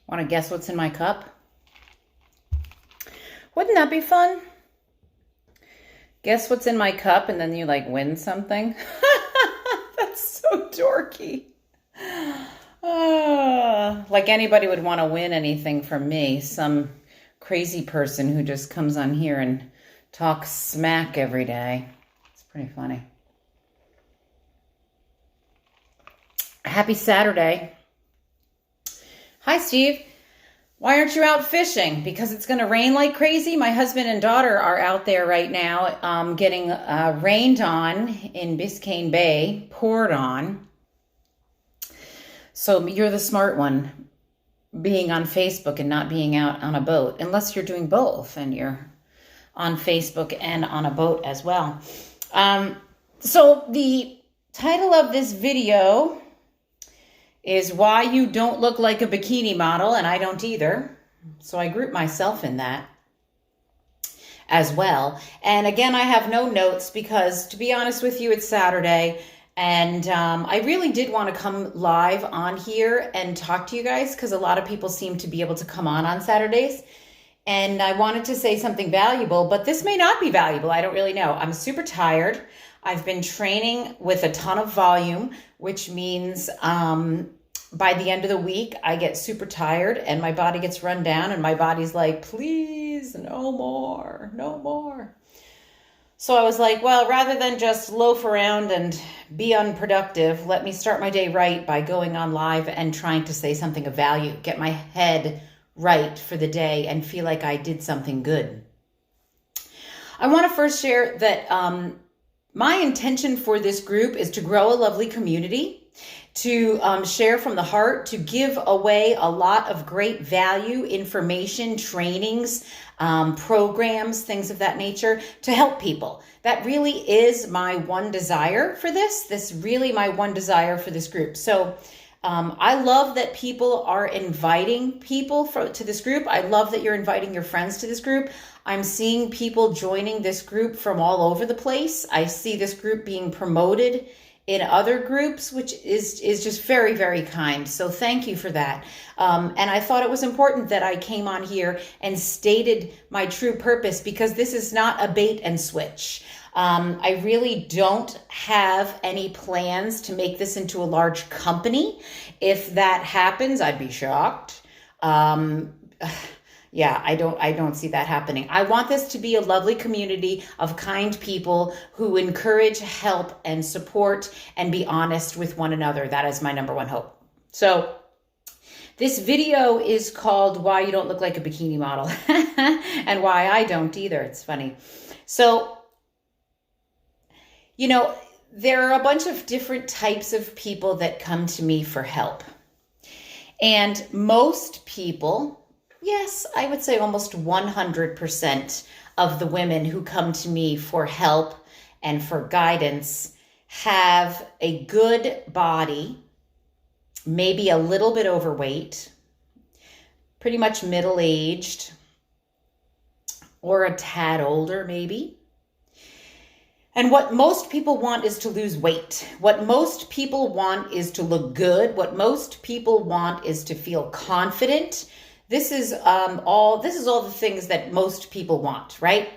Want to guess what's in my cup? Wouldn't that be fun? Guess what's in my cup and then you like win something? That's so dorky. Like anybody would want to win anything from me. Some crazy person who just comes on here and talks smack every day. It's pretty funny. Happy Saturday. Hi, Steve. Why aren't you out fishing? Because it's going to rain like crazy. My husband and daughter are out there right now getting rained on in Biscayne Bay, poured on. So you're the smart one, being on Facebook and not being out on a boat, unless you're doing both and you're on Facebook and on a boat as well. So the title of this video is why you don't look like a bikini model, and I don't either. So I group myself in that as well. And again, I have no notes because, to be honest with you, it's Saturday. And I really did want to come live on here and talk to you guys because a lot of people seem to be able to come on Saturdays. And I wanted to say something valuable, but this may not be valuable. I don't really know. I'm super tired. I've been training with a ton of volume, which means by the end of the week, I get super tired and my body gets run down and my body's like, please, no more, no more. So I was like, well, rather than just loaf around and be unproductive, let me start my day right by going on live and trying to say something of value, get my head right for the day and feel like I did something good. I want to first share that my intention for this group is to grow a lovely community, to share from the heart, to give away a lot of great value, information, trainings, programs, things of that nature to help people. That really is my one desire for this really my one desire for this group. So I love that people are inviting people to this group. I love that you're inviting your friends to this group. I'm seeing people joining this group from all over the place. I see this group being promoted in other groups, which is just very, very kind. So thank you for that. And I thought it was important that I came on here and stated my true purpose because this is not a bait and switch. I really don't have any plans to make this into a large company. If that happens, I'd be shocked. Yeah, I don't see that happening. I want this to be a lovely community of kind people who encourage, help, and support and be honest with one another. That is my number one hope. So this video is called Why You Don't Look Like a Bikini Model and why I don't either. It's funny. So, you know, there are a bunch of different types of people that come to me for help. And most people, yes, I would say almost 100% of the women who come to me for help and for guidance have a good body, maybe a little bit overweight, pretty much middle-aged, or a tad older maybe. And what most people want is to lose weight. What most people want is to look good. What most people want is to feel confident. This is all the things that most people want, right?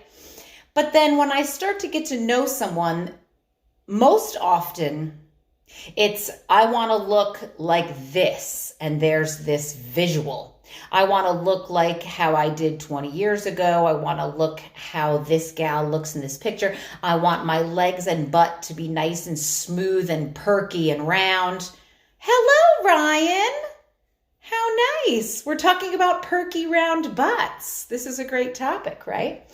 But then when I start to get to know someone, most often it's, I want to look like this, and there's this visual. I want to look like how I did 20 years ago. I want to look how this gal looks in this picture. I want my legs and butt to be nice and smooth and perky and round. Hello, Ryan. How nice. We're talking about perky round butts. This is a great topic, right?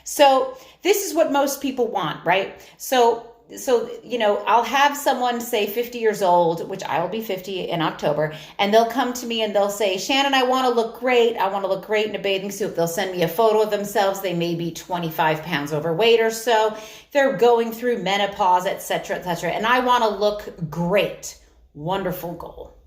So this is what most people want, right? So, you know, I'll have someone say 50 years old, which I will be 50 in October, and they'll come to me and they'll say, Shannon, I want to look great. I want to look great in a bathing suit. They'll send me a photo of themselves. They may be 25 pounds overweight or so. They're going through menopause, et cetera, et cetera. And I want to look great. Wonderful goal.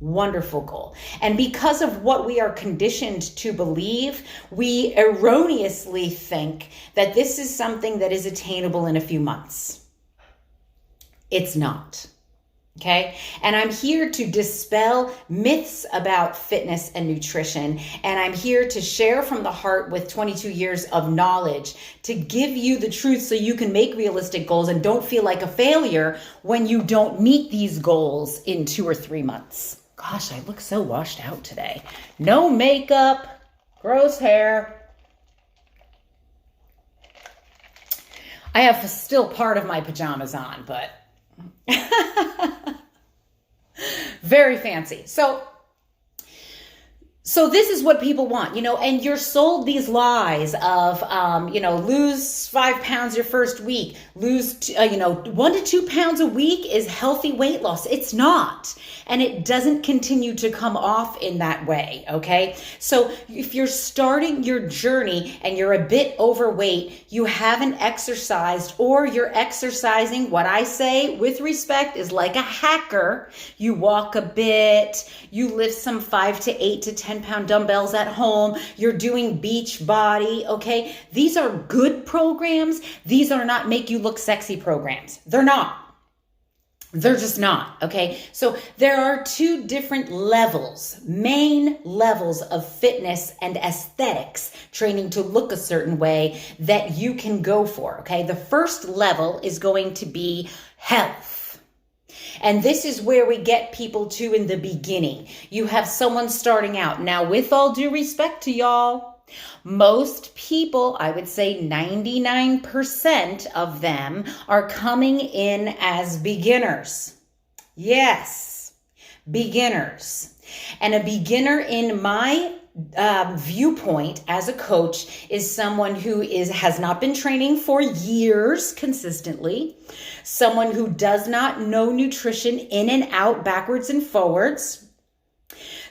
Wonderful goal. And because of what we are conditioned to believe, we erroneously think that this is something that is attainable in a few months. It's not. Okay. And I'm here to dispel myths about fitness and nutrition. And I'm here to share from the heart with 22 years of knowledge to give you the truth so you can make realistic goals and don't feel like a failure when you don't meet these goals in 2 or 3 months. Gosh, I look so washed out today. No makeup, gross hair. I have still part of my pajamas on, but very fancy. So this is what people want, and you're sold these lies of, lose 5 pounds your first week, lose, 1 to 2 pounds a week is healthy weight loss. It's not. And it doesn't continue to come off in that way. Okay. So if you're starting your journey and you're a bit overweight, you haven't exercised, or you're exercising, what I say with respect is like a hacker. You walk a bit, you lift some 5 to 8 to 10 pound dumbbells at home. You're doing beach body. Okay. These are good programs. These are not make you look sexy programs. They're not. They're just not. Okay. So there are 2 different levels, main levels of fitness and aesthetics training to look a certain way that you can go for. Okay. The first level is going to be health. And this is where we get people to in the beginning. You have someone starting out. Now, with all due respect to y'all, most people, I would say 99% of them, are coming in as beginners. Yes, beginners. And a beginner in my viewpoint as a coach is someone who has not been training for years consistently, someone who does not know nutrition in and out, backwards and forwards,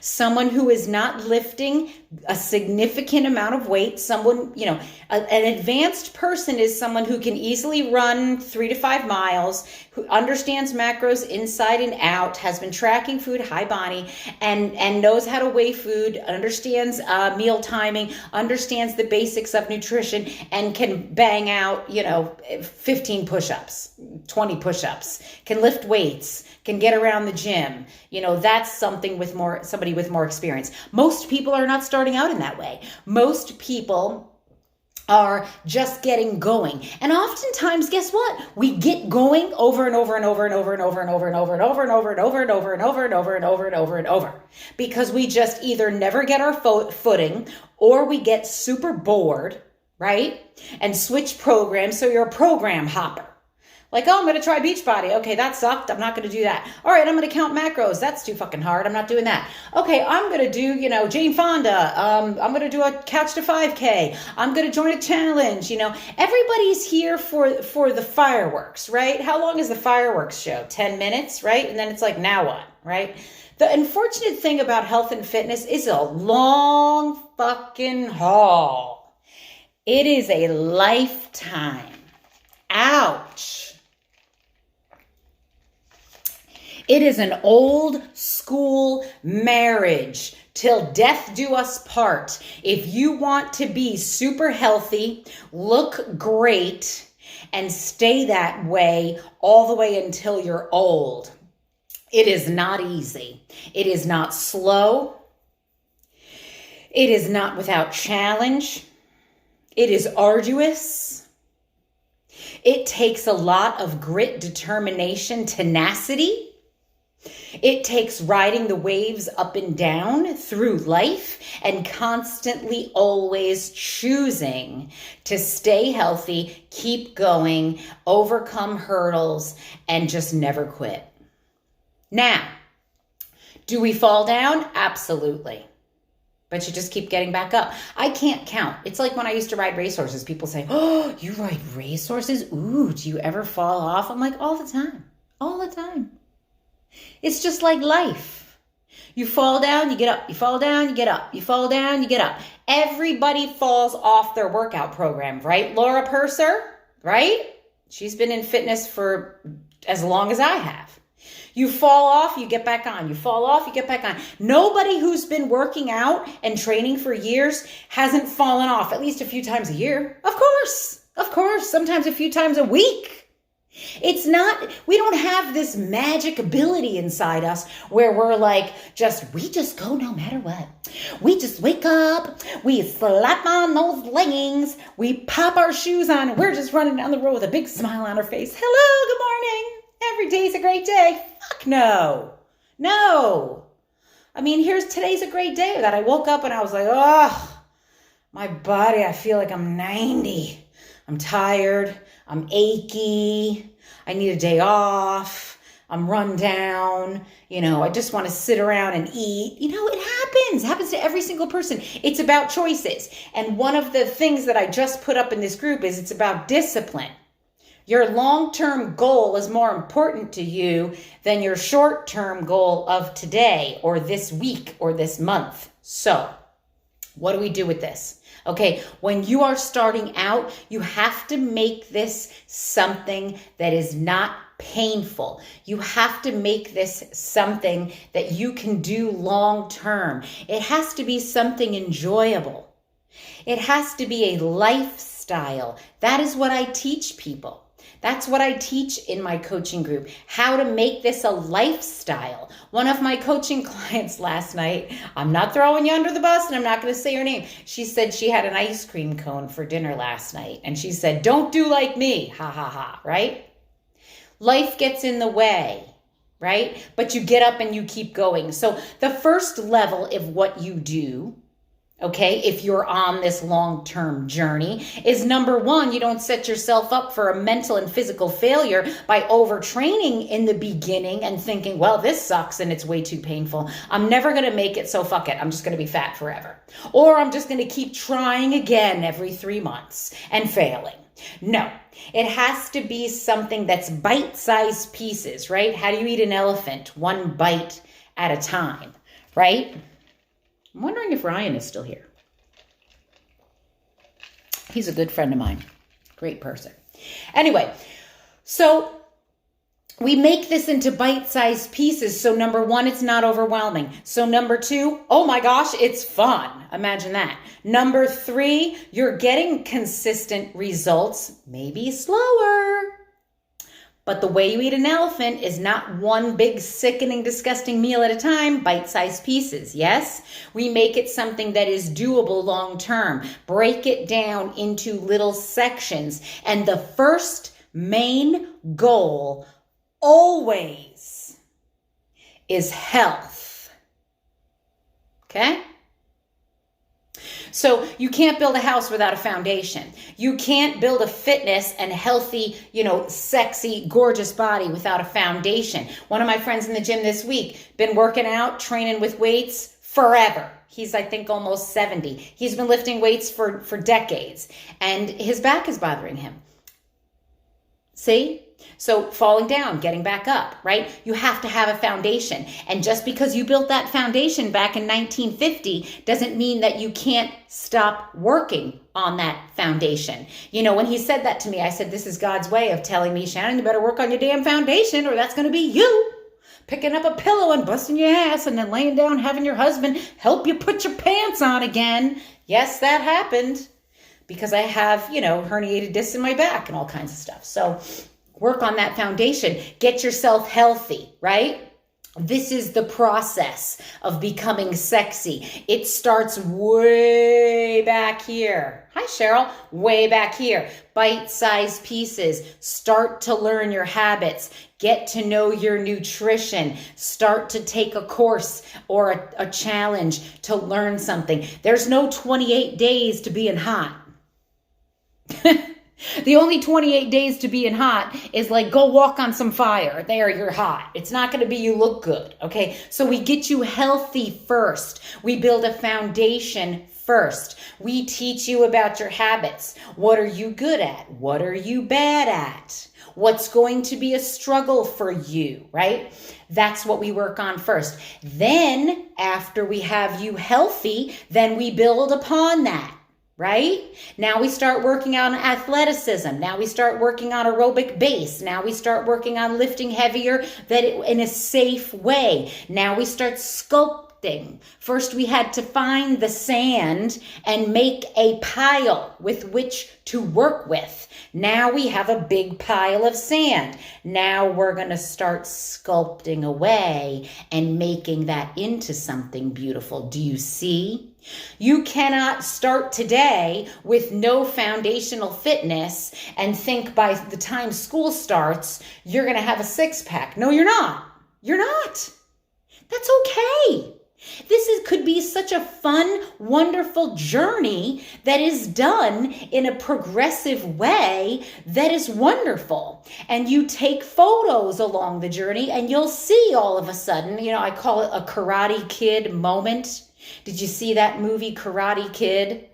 someone who is not lifting a significant amount of weight, someone, an advanced person is someone who can easily run 3 to 5 miles, who understands macros inside and out, has been tracking food, high body, and knows how to weigh food, understands meal timing, understands the basics of nutrition, and can bang out, 15 push-ups, 20 push-ups, can lift weights, can get around the gym. That's something with somebody with more experience. Most people are not starting out in that way. Most people are just getting going. And oftentimes, guess what? We get going over and over and over and over and over and over and over and over and over and over and over and over and over and over and over and over, because we just either never get our footing, or we get super bored, right? And switch programs. So you're a program hopper. Like, I'm going to try Beachbody. Okay, that sucked. I'm not going to do that. All right, I'm going to count macros. That's too fucking hard. I'm not doing that. Okay, I'm going to do, Jane Fonda. I'm going to do a Couch to 5K. I'm going to join a challenge. Everybody's here for the fireworks, right? How long is the fireworks show? 10 minutes, right? And then it's like, now what, right? The unfortunate thing about health and fitness is a long fucking haul. It is a lifetime. Ouch. It is an old school marriage. Till death do us part. If you want to be super healthy, look great, and stay that way all the way until you're old, it is not easy. It is not slow. It is not without challenge. It is arduous. It takes a lot of grit, determination, tenacity. It takes riding the waves up and down through life and constantly always choosing to stay healthy, keep going, overcome hurdles, and just never quit. Now, do we fall down? Absolutely. But you just keep getting back up. I can't count. It's like when I used to ride racehorses. People say, oh, you ride racehorses? Ooh, do you ever fall off? I'm like, all the time. All the time. It's just like life. You fall down, you get up. You fall down, you get up. You fall down, you get up. Everybody falls off their workout program, right? Laura Purser, right? She's been in fitness for as long as I have. You fall off, you get back on. You fall off, you get back on. Nobody who's been working out and training for years hasn't fallen off at least a few times a year. Of course. Sometimes a few times a week. It's not, we don't have this magic ability inside us where we're like, we just go no matter what. We just wake up, we slap on those leggings, we pop our shoes on, and we're just running down the road with a big smile on our face. Hello, good morning. Every day's a great day. Fuck no. No. I mean, today's a great day that I woke up and I was like, oh, my body, I feel like I'm 90. I'm tired. I'm achy. I need a day off. I'm run down. I just want to sit around and eat. It happens. It happens to every single person. It's about choices. And one of the things that I just put up in this group is it's about discipline. Your long-term goal is more important to you than your short-term goal of today or this week or this month. So, what do we do with this? Okay, when you are starting out, you have to make this something that is not painful. You have to make this something that you can do long term. It has to be something enjoyable. It has to be a lifestyle. That is what I teach people. That's what I teach in my coaching group, how to make this a lifestyle. One of my coaching clients last night, I'm not throwing you under the bus and I'm not going to say her name. She said she had an ice cream cone for dinner last night. And she said, don't do like me. Ha, ha, ha, right? Life gets in the way, right? But you get up and you keep going. So the first level of what you do, okay, if you're on this long-term journey, is number one, you don't set yourself up for a mental and physical failure by overtraining in the beginning and thinking, well, this sucks and it's way too painful. I'm never going to make it, so fuck it. I'm just going to be fat forever. Or I'm just going to keep trying again every 3 months and failing. No, it has to be something that's bite-sized pieces, right? How do you eat an elephant? One bite at a time, right? I'm wondering if Ryan is still here. He's a good friend of mine. Great person. Anyway, so we make this into bite-sized pieces. So number one, it's not overwhelming. So number two, oh my gosh, it's fun. Imagine that. Number three, you're getting consistent results, maybe slower. But the way you eat an elephant is not one big, sickening, disgusting meal at a time, bite-sized pieces, yes? We make it something that is doable long-term. Break it down into little sections. And the first main goal always is health. Okay? So you can't build a house without a foundation. You can't build a fitness and healthy, sexy, gorgeous body without a foundation. One of my friends in the gym this week, been working out, training with weights forever. He's, I think, almost 70. He's been lifting weights for decades, and his back is bothering him. See? So falling down, getting back up, right? You have to have a foundation. And just because you built that foundation back in 1950 doesn't mean that you can't stop working on that foundation. When he said that to me, I said, this is God's way of telling me, Shannon, you better work on your damn foundation or that's going to be you picking up a pillow and busting your ass and then laying down, having your husband help you put your pants on again. Yes, that happened because I have, herniated discs in my back and all kinds of stuff. So work on that foundation. Get yourself healthy, right? This is the process of becoming sexy. It starts way back here. Hi, Cheryl. Way back here. Bite-sized pieces. Start to learn your habits. Get to know your nutrition. Start to take a course or a challenge to learn something. There's no 28 days to being hot. The only 28 days to being hot is like, go walk on some fire. There, you're hot. It's not going to be you look good, okay? So we get you healthy first. We build a foundation first. We teach you about your habits. What are you good at? What are you bad at? What's going to be a struggle for you, right? That's what we work on first. Then, after we have you healthy, then we build upon that. Right? Now we start working on athleticism. Now we start working on aerobic base. Now we start working on lifting heavier in a safe way. Now we start sculpting sculpting. First, we had to find the sand and make a pile with which to work with. Now we have a big pile of sand. Now we're going to start sculpting away and making that into something beautiful. Do you see? You cannot start today with no foundational fitness and think by the time school starts, you're going to have a six-pack. No, you're not. You're not. That's okay. Could be such a fun, wonderful journey that is done in a progressive way that is wonderful. And you take photos along the journey and you'll see all of a sudden, I call it a Karate Kid moment. Did you see that movie Karate Kid?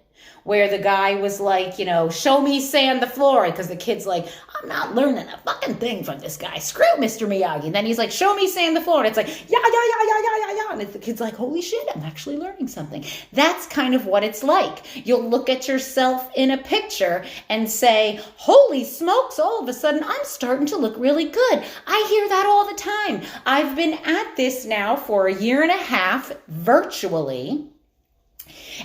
Where the guy was like, show me sand the floor. Because the kid's like, I'm not learning a fucking thing from this guy. Screw Mr. Miyagi. And then he's like, show me sand the floor. And it's like, yeah. And the kid's like, holy shit, I'm actually learning something. That's kind of what it's like. You'll look at yourself in a picture and say, holy smokes, all of a sudden I'm starting to look really good. I hear that all the time. I've been at this now for 1.5 years virtually.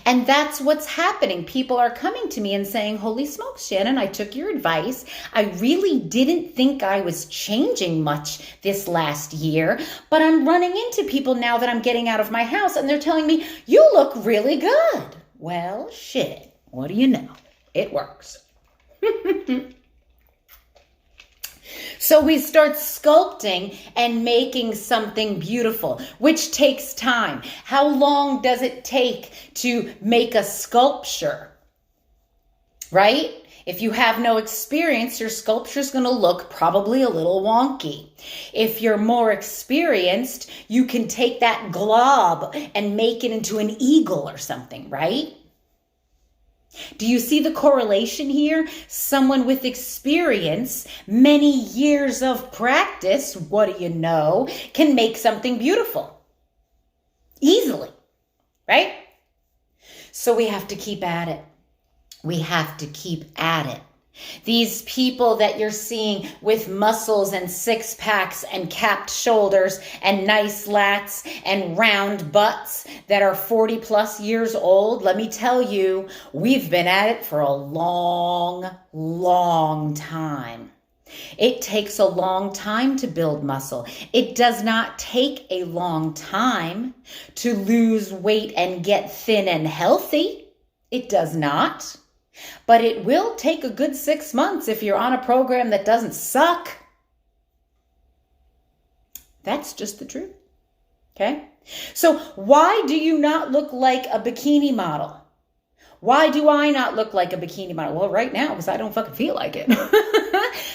And that's what's happening. People are coming to me and saying, holy smokes, Shannon, I took your advice. I really didn't think I was changing much this last year, but I'm running into people now that I'm getting out of my house and they're telling me, you look really good. Well, shit, what do you know? It works. So we start sculpting and making something beautiful, which takes time. How long does it take to make a sculpture? Right? If you have no experience, your sculpture is going to look probably a little wonky. If you're more experienced, you can take that glob and make it into an eagle or something, right? Do you see the correlation here? Someone with experience, many years of practice, what do you know, can make something beautiful. Easily, right? So we have to keep at it. We have to keep at it. These people that you're seeing with muscles and six packs and capped shoulders and nice lats and round butts that are 40 plus years old, let me tell you, we've been at it for a long, long time. It takes a long time to build muscle. It does not take a long time to lose weight and get thin and healthy. It does not. But it will take a good 6 months if you're on a program that doesn't suck. That's just the truth. Okay? So why do you not look like a bikini model? Why do I not look like a bikini model? Well, right now, because I don't fucking feel like it.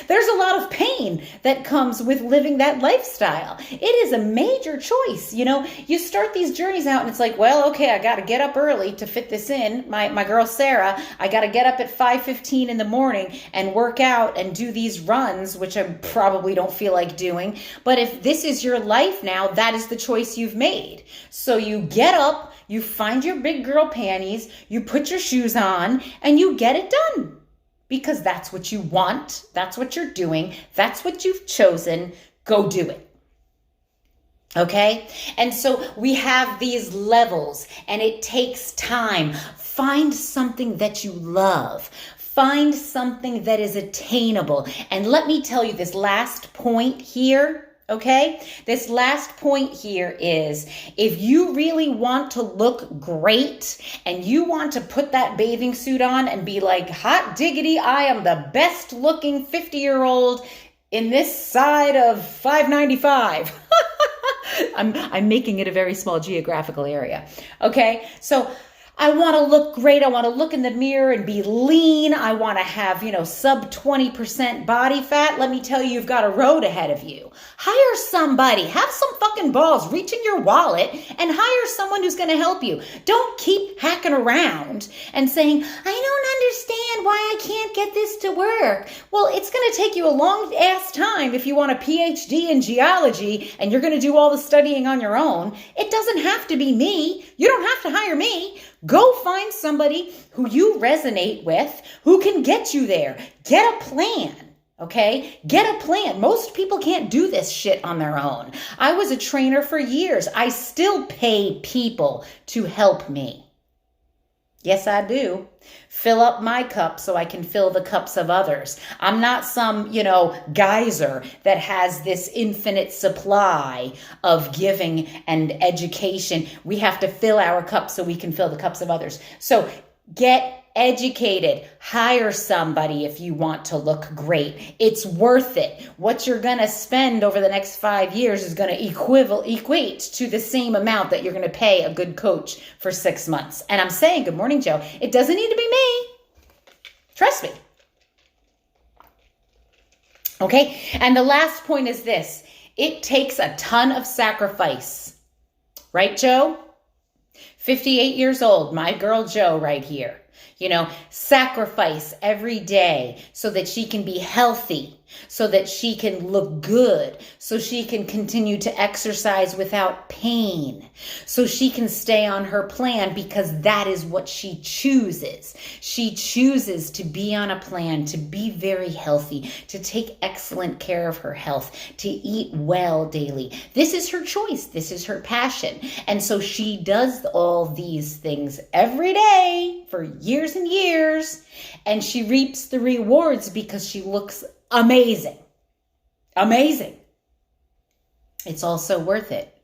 There's a lot of pain that comes with living that lifestyle. It is a major choice. You start these journeys out and it's like, well, okay, I got to get up early to fit this in. My girl, Sarah, I got to get up at 5:15 in the morning and work out and do these runs, which I probably don't feel like doing. But if this is your life now, that is the choice you've made. So you get up, you find your big girl panties, you put your shoes on, and you get it done. Because that's what you want. That's what you're doing. That's what you've chosen. Go do it. Okay? And so we have these levels, and it takes time. Find something that you love. Find something that is attainable. And let me tell you this last point here. Okay, this last point here is if you really want to look great and you want to put that bathing suit on and be like, hot diggity, I am the best looking 50-year-old in this side of 595. I'm making it a very small geographical area. Okay, so I want to look great. I want to look in the mirror and be lean. I want to have, sub 20% body fat. Let me tell you, you've got a road ahead of you. Hire somebody. Have some fucking balls. Reach in your wallet and hire someone who's going to help you. Don't keep hacking around and saying, I don't understand why I can't get this to work. Well, it's going to take you a long ass time if you want a PhD in geology and you're going to do all the studying on your own. It doesn't have to be me. You don't have to hire me. Go find somebody who you resonate with, who can get you there. Get a plan. Okay? Get a plan. Most people can't do this shit on their own. I was a trainer for years. I still pay people to help me. Yes, I do. Fill up my cup so I can fill the cups of others. I'm not some, geyser that has this infinite supply of giving and education. We have to fill our cups so we can fill the cups of others. So get educated. Hire somebody if you want to look great. It's worth it. What you're going to spend over the next 5 years is going to equate to the same amount that you're going to pay a good coach for 6 months. And I'm saying, good morning, Joe. It doesn't need to be me. Trust me. Okay. And the last point is this. It takes a ton of sacrifice. Right, Joe? 58 years old, my girl Joe right here. Sacrifice every day so that she can be healthy, so that she can look good, so she can continue to exercise without pain, so she can stay on her plan because that is what she chooses. She chooses to be on a plan, to be very healthy, to take excellent care of her health, to eat well daily. This is her choice. This is her passion. And so she does all these things every day for years and years, and she reaps the rewards because she looks amazing. Amazing. It's also worth it.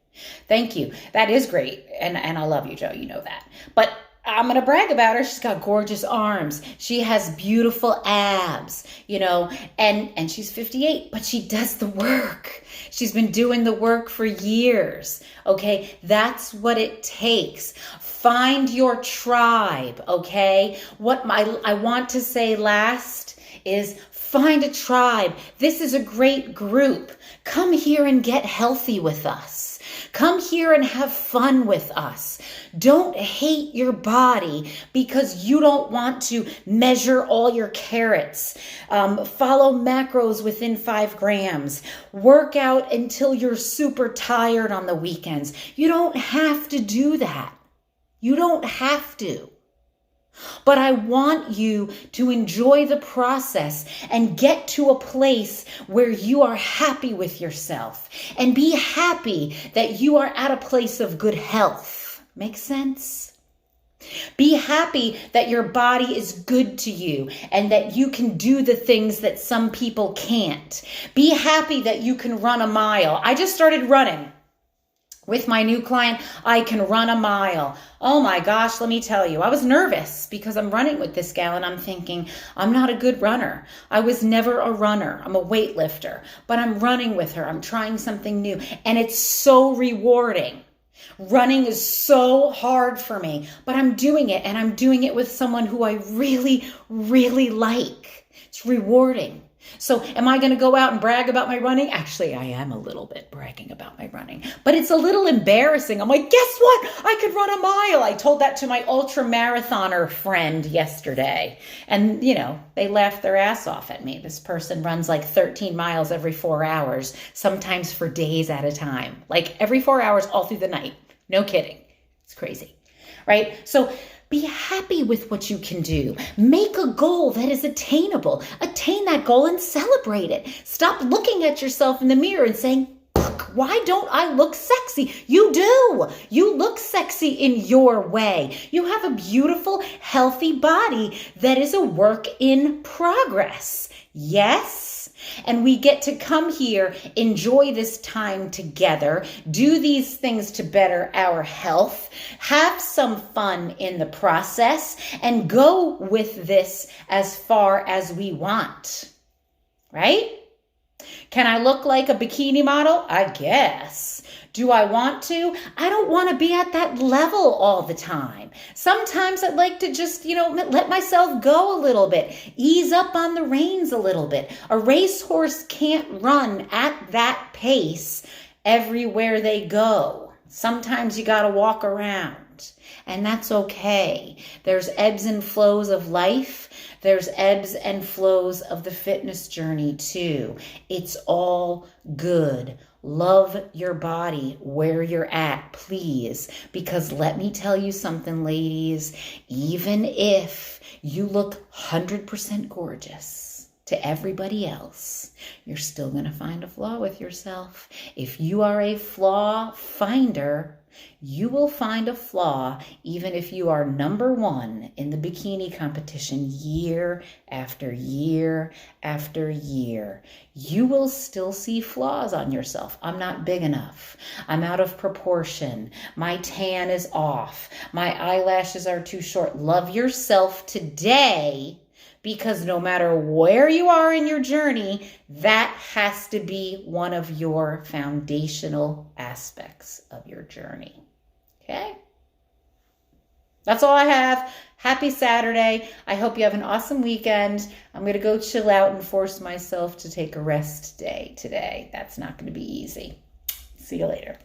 Thank you. That is great. And I love you, Joe. You know that. But I'm going to brag about her. She's got gorgeous arms. She has beautiful abs, and she's 58, but she does the work. She's been doing the work for years. Okay. That's what it takes. Find your tribe. Okay. What I want to say last is find a tribe. This is a great group. Come here and get healthy with us. Come here and have fun with us. Don't hate your body because you don't want to measure all your carrots. Follow macros within 5 grams. Work out until you're super tired on the weekends. You don't have to do that. You don't have to. But I want you to enjoy the process and get to a place where you are happy with yourself and be happy that you are at a place of good health. Make sense? Be happy that your body is good to you and that you can do the things that some people can't. Be happy that you can run a mile. I just started running. With my new client, I can run a mile. Oh my gosh, let me tell you, I was nervous because I'm running with this gal and I'm thinking, I'm not a good runner. I was never a runner. I'm a weightlifter, but I'm running with her. I'm trying something new and it's so rewarding. Running is so hard for me, but I'm doing it and I'm doing it with someone who I really, really like. It's rewarding. So am I going to go out and brag about my running? Actually, I am a little bit bragging about my running, but it's a little embarrassing. I'm like, guess what? I could run a mile. I told that to my ultra marathoner friend yesterday. And, they laughed their ass off at me. This person runs like 13 miles every 4 hours, sometimes for days at a time, like every 4 hours all through the night. No kidding. It's crazy, right? So be happy with what you can do. Make a goal that is attainable. Attain that goal and celebrate it. Stop looking at yourself in the mirror and saying, why don't I look sexy? You do. You look sexy in your way. You have a beautiful, healthy body that is a work in progress. Yes. And we get to come here, enjoy this time together, do these things to better our health, have some fun in the process, and go with this as far as we want. Right? Can I look like a bikini model? I guess. Do I want to? I don't want to be at that level all the time. Sometimes I'd like to just, let myself go a little bit, ease up on the reins a little bit. A racehorse can't run at that pace everywhere they go. Sometimes you got to walk around, and that's okay. There's ebbs and flows of life. There's ebbs and flows of the fitness journey too. It's all good. Love your body where you're at, please. Because let me tell you something, ladies. Even if you look 100% gorgeous to everybody else, you're still going to find a flaw with yourself. If you are a flaw finder, you will find a flaw even if you are number one in the bikini competition year after year after year. You will still see flaws on yourself. I'm not big enough. I'm out of proportion. My tan is off. My eyelashes are too short. Love yourself today, because no matter where you are in your journey, that has to be one of your foundational aspects of your journey. Okay? That's all I have. Happy Saturday. I hope you have an awesome weekend. I'm going to go chill out and force myself to take a rest day today. That's not going to be easy. See you later.